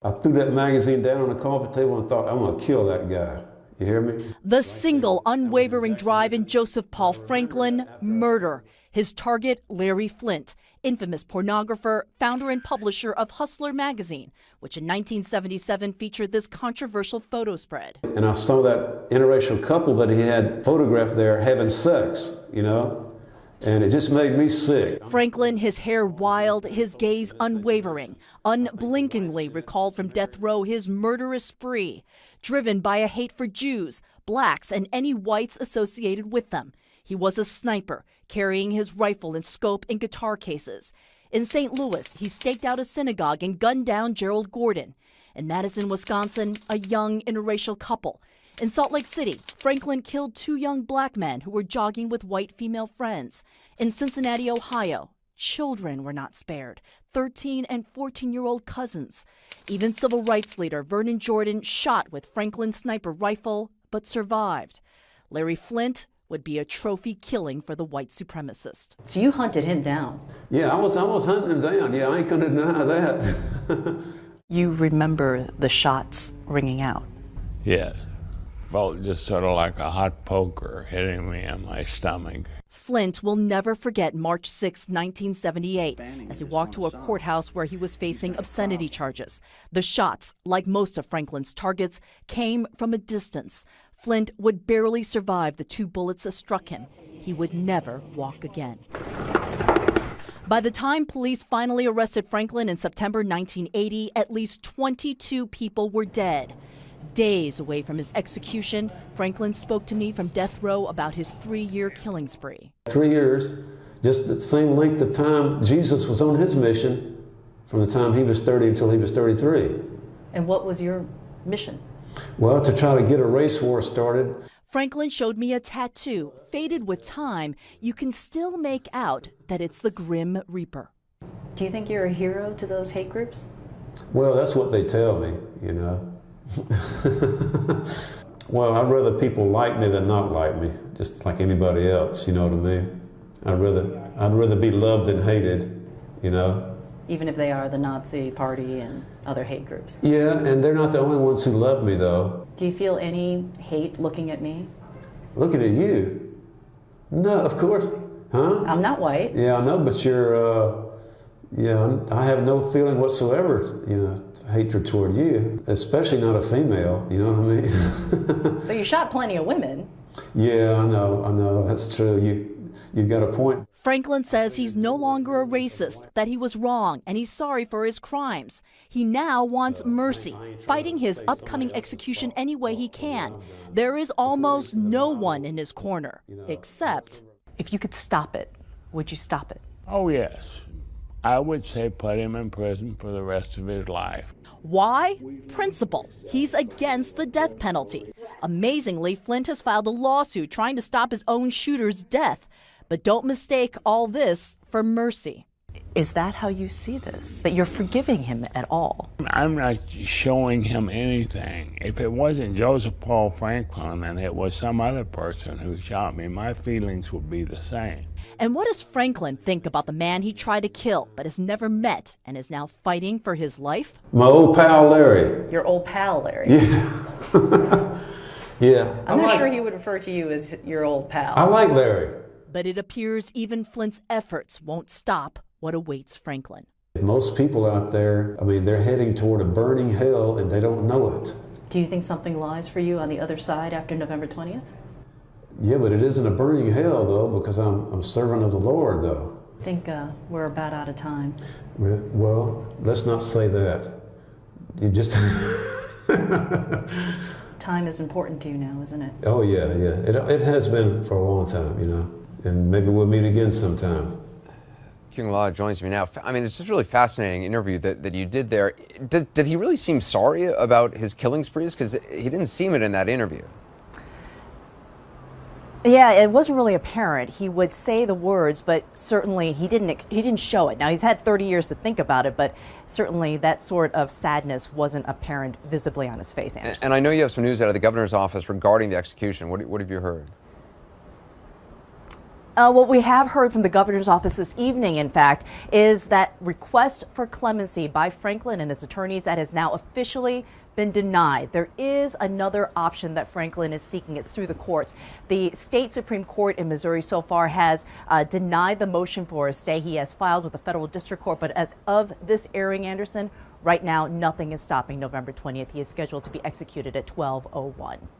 I threw that magazine down on the coffee table and thought, I'm going to kill that guy. You hear me? The single, unwavering drive in Joseph Paul Franklin, murder. His target, Larry Flynt, infamous pornographer, founder and publisher of Hustler magazine, which in 1977 featured this controversial photo spread. And I saw that interracial couple that he had photographed there having sex, you know? And it just made me sick. Franklin, his hair wild, his gaze unwavering, unblinkingly recalled from death row his murderous spree, driven by a hate for Jews, blacks, and any whites associated with them. He was a sniper, carrying his rifle and scope in guitar cases. In St. Louis, he staked out a synagogue and gunned down Gerald Gordon. In Madison, Wisconsin, a young interracial couple. In Salt Lake City, Franklin killed 2 young black men who were jogging with white female friends. In Cincinnati, Ohio, children were not spared, 13 and 14-year-old cousins. Even civil rights leader Vernon Jordan shot with Franklin's sniper rifle, but survived. Larry Flynt would be a trophy killing for the white supremacist. So you hunted him down? Yeah, I was hunting him down. Yeah, I ain't gonna deny that. You remember the shots ringing out? Yes. Felt just sort of like a hot poker hitting me in my stomach. Flynt will never forget March 6, 1978, as he walked to a courthouse where he was facing obscenity charges. The shots, like most of Franklin's targets, came from a distance. Flynt would barely survive the 2 bullets that struck him. He would never walk again. By the time police finally arrested Franklin in September 1980, at least 22 people were dead. Days away from his execution, Franklin spoke to me from death row about his 3-year killing spree. 3 years, just the same length of time Jesus was on his mission from the time he was 30 until he was 33. And what was your mission? Well, to try to get a race war started. Franklin showed me a tattoo. Faded with time, you can still make out that it's the Grim Reaper. Do you think you're a hero to those hate groups? Well, that's what they tell me, you know. Well, I'd rather people like me than not like me, just like anybody else, you know what I mean? I'd rather be loved than hated, you know? Even if they are the Nazi Party and other hate groups? Yeah, and they're not the only ones who love me, though. Do you feel any hate looking at me? Looking at you? No, of course. Huh? I'm not white. Yeah, I know, but I have no feeling whatsoever, you know, hatred toward you, especially not a female, you know what I mean? But you shot plenty of women. Yeah, I know, that's true. You've got a point. Franklin says he's no longer a racist, that he was wrong, and he's sorry for his crimes. He now wants mercy, fighting his upcoming execution any way he can. There is almost no one in his corner, except... If you could stop it, would you stop it? Oh, yes. I would say put him in prison for the rest of his life. Why? Principle. He's against the death penalty. Amazingly, Flynt has filed a lawsuit trying to stop his own shooter's death. But don't mistake all this for mercy. Is that how you see this? That you're forgiving him at all? I'm not showing him anything. If it wasn't Joseph Paul Franklin and it was some other person who shot me, my feelings would be the same. And what does Franklin think about the man he tried to kill but has never met and is now fighting for his life? My old pal Larry. Your old pal Larry? Yeah. Yeah. I'm not sure he would refer to you as your old pal. I like Larry. But it appears even Flynt's efforts won't stop what awaits Franklin. Most people out there, I mean, they're heading toward a burning hell and they don't know it. Do you think something lies for you on the other side after November 20th? Yeah, but it isn't a burning hell, though, because I'm a servant of the Lord, though. I think we're about out of time. Well, let's not say that. You just... Time is important to you now, isn't it? Oh, yeah. It has been for a long time, you know, and maybe we'll meet again sometime. Kyung Lah joins me now. I mean, it's just a really fascinating interview that you did there. Did he really seem sorry about his killing sprees? Because he didn't seem it in that interview. Yeah, it wasn't really apparent. He would say the words, but certainly he didn't show it. Now, he's had 30 years to think about it, but certainly that sort of sadness wasn't apparent visibly on his face, Anderson. And I know you have some news out of the governor's office regarding the execution. What have you heard? What we have heard from the governor's office this evening, in fact, is that request for clemency by Franklin and his attorneys that has now officially been denied. There is another option that Franklin is seeking. It's through the courts. The state Supreme Court in Missouri so far has denied the motion for a stay he has filed with the federal district court. But as of this airing, Anderson, right now nothing is stopping November 20th. He is scheduled to be executed at 12:01.